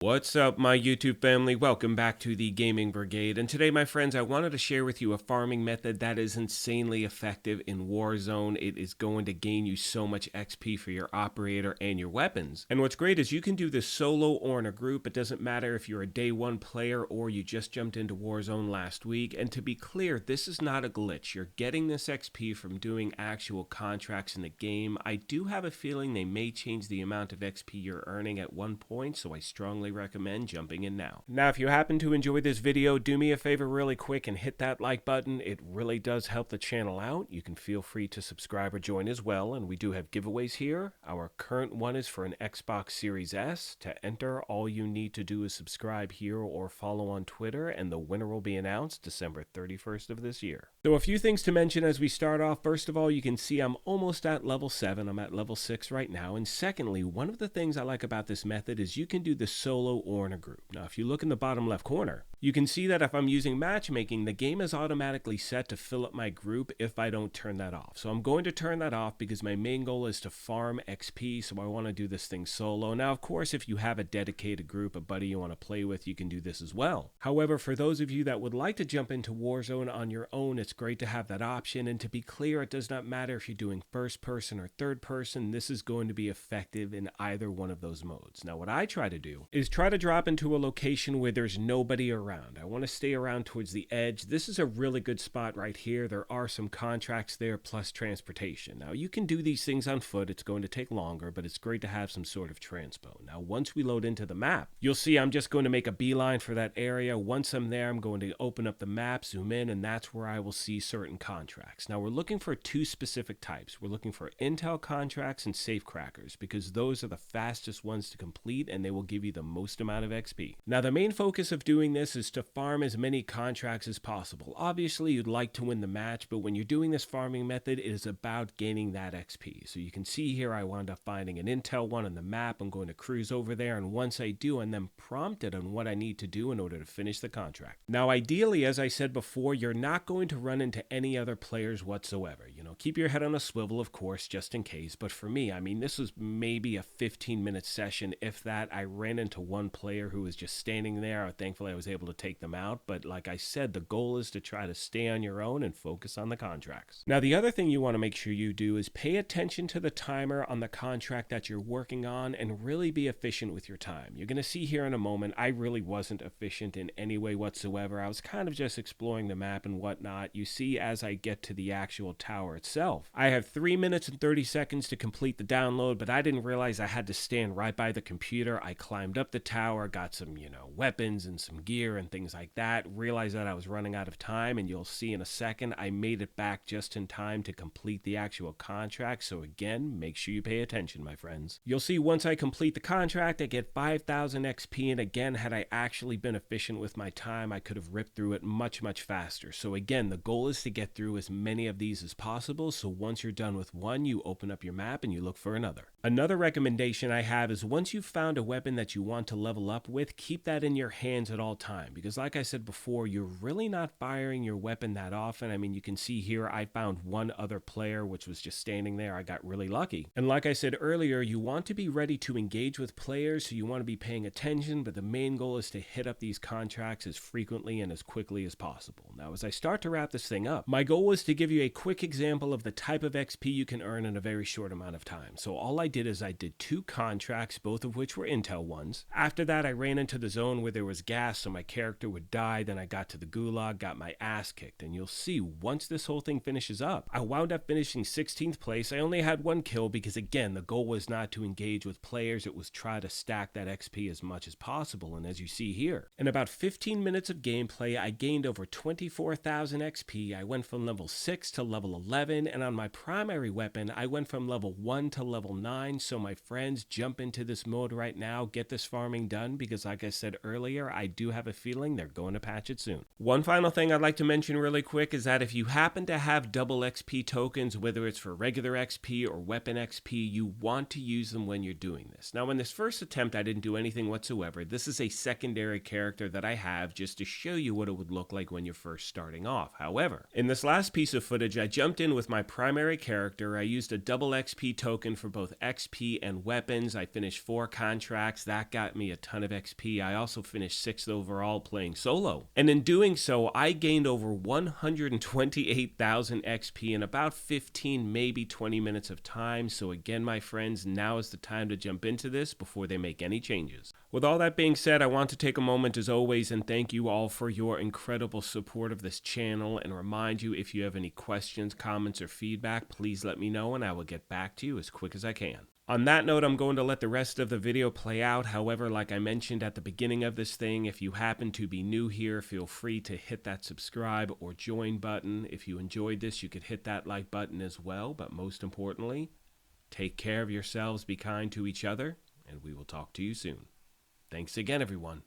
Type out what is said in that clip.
What's up, my YouTube family? Welcome back to the Gaming Brigade. And today, my friends, I wanted to share with you a farming method that is insanely effective in Warzone. It is going to gain you so much XP for your operator and your weapons. And what's great is you can do this solo or in a group. It doesn't matter if you're a day one player or you just jumped into Warzone last week. And to be clear, this is not a glitch. You're getting this XP from doing actual contracts in the game. I do have a feeling they may change the amount of XP you're earning at one point, so I strongly recommend jumping in now. Now, if you happen to enjoy this video, do me a favor really quick and hit that like button. It really does help the channel out. You can feel free to subscribe or join as well, and we do have giveaways here. Our current one is for an Xbox Series S. To enter, all you need to do is subscribe here or follow on Twitter, and the winner will be announced December 31st of this year. So a few things to mention as we start off. First of all, you can see I'm almost at level 7. I'm at level 6 right now. And secondly, one of the things I like about this method is you can do the solo or in a group. Now, if you look in the bottom left corner, you can see that if I'm using matchmaking, the game is automatically set to fill up my group if I don't turn that off. So I'm going to turn that off because my main goal is to farm XP, so I want to do this thing solo. Now, of course, if you have a dedicated group, a buddy you want to play with, you can do this as well. However, for those of you that would like to jump into Warzone on your own, it's great to have that option. And to be clear, it does not matter if you're doing first person or third person. This is going to be effective in either one of those modes. Now, what I try to do is try to drop into a location where there's nobody around. I want to stay around towards the edge. This is a really good spot right here. There are some contracts there plus transportation. Now, you can do these things on foot. It's going to take longer, but it's great to have some sort of transpo. Now, once we load into the map, you'll see I'm just going to make a beeline for that area. Once I'm there, I'm going to open up the map, zoom in, and that's where I will see certain contracts. Now, we're looking for two specific types. We're looking for intel contracts and safe crackers because those are the fastest ones to complete and they will give you the most amount of XP. Now, the main focus of doing this is to farm as many contracts as possible. Obviously, you'd like to win the match, but when you're doing this farming method, it is about gaining that XP. So you can see here, I wound up finding an intel one on the map. I'm going to cruise over there, and once I do, I'm then prompted on what I need to do in order to finish the contract. Now, ideally, as I said before, you're not going to run into any other players whatsoever. You know, keep your head on a swivel, of course, just in case. But for me, I mean, this was maybe a 15-minute session. If that, I ran into one player who was just standing there. Thankfully, I was able to take them out. But like I said, the goal is to try to stay on your own and focus on the contracts. Now, the other thing you want to make sure you do is pay attention to the timer on the contract that you're working on and really be efficient with your time. You're going to see here in a moment, I really wasn't efficient in any way whatsoever. I was kind of just exploring the map and whatnot. You see, as I get to the actual tower itself, I have 3 minutes and 30 seconds to complete the download, but I didn't realize I had to stand right by the computer. I climbed up the tower, got some, weapons and some gear and things like that, realized that I was running out of time, and you'll see in a second, I made it back just in time to complete the actual contract. So again, make sure you pay attention, my friends. You'll see once I complete the contract, I get 5,000 XP, and again, had I actually been efficient with my time, I could have ripped through it much, much faster. So again, the goal is to get through as many of these as possible, so once you're done with one, you open up your map and you look for another. Another recommendation I have is once you've found a weapon that you want to level up with, keep that in your hands at all time, because like I said before, you're really not firing your weapon that often. I mean, you can see here I found one other player which was just standing there. I got really lucky. And like I said earlier, you want to be ready to engage with players, so you want to be paying attention, but the main goal is to hit up these contracts as frequently and as quickly as possible. Now, as I start to wrap this thing up, my goal was to give you a quick example of the type of XP you can earn in a very short amount of time. So all I did is I did 2 contracts, both of which were intel ones. After that, I ran into the zone where there was gas, so my character would die. Then I got to the gulag, got my ass kicked. And you'll see, once this whole thing finishes up, I wound up finishing 16th place. I only had 1 kill because, again, the goal was not to engage with players. It was try to stack that XP as much as possible. And as you see here, in about 15 minutes of gameplay, I gained over 24,000 XP. I went from level 6 to level 11. And on my primary weapon, I went from level 1 to level 9. So my friends, jump into this mode right now. Get this farming done because, like I said earlier, I do have a feeling they're going to patch it soon. One final thing I'd like to mention really quick is that if you happen to have double XP tokens, whether it's for regular XP or weapon XP, you want to use them when you're doing this. Now, in this first attempt, I didn't do anything whatsoever. This is a secondary character that I have just to show you what it would look like when you're first starting off. However, in this last piece of footage, I jumped in with my primary character. I used a double XP token for both XP and weapons. I finished 4 contracts. That got me a ton of XP. I also finished 6th overall playing solo. And in doing so, I gained over 128,000 XP in about 15, maybe 20 minutes of time. So again, my friends, now is the time to jump into this before they make any changes. With all that being said, I want to take a moment as always and thank you all for your incredible support of this channel, and remind you, if you have any questions, comments, or feedback, please let me know and I will get back to you as quick as I can. On that note, I'm going to let the rest of the video play out. However, like I mentioned at the beginning of this thing, if you happen to be new here, feel free to hit that subscribe or join button. If you enjoyed this, you could hit that like button as well. But most importantly, take care of yourselves, be kind to each other, and we will talk to you soon. Thanks again, everyone.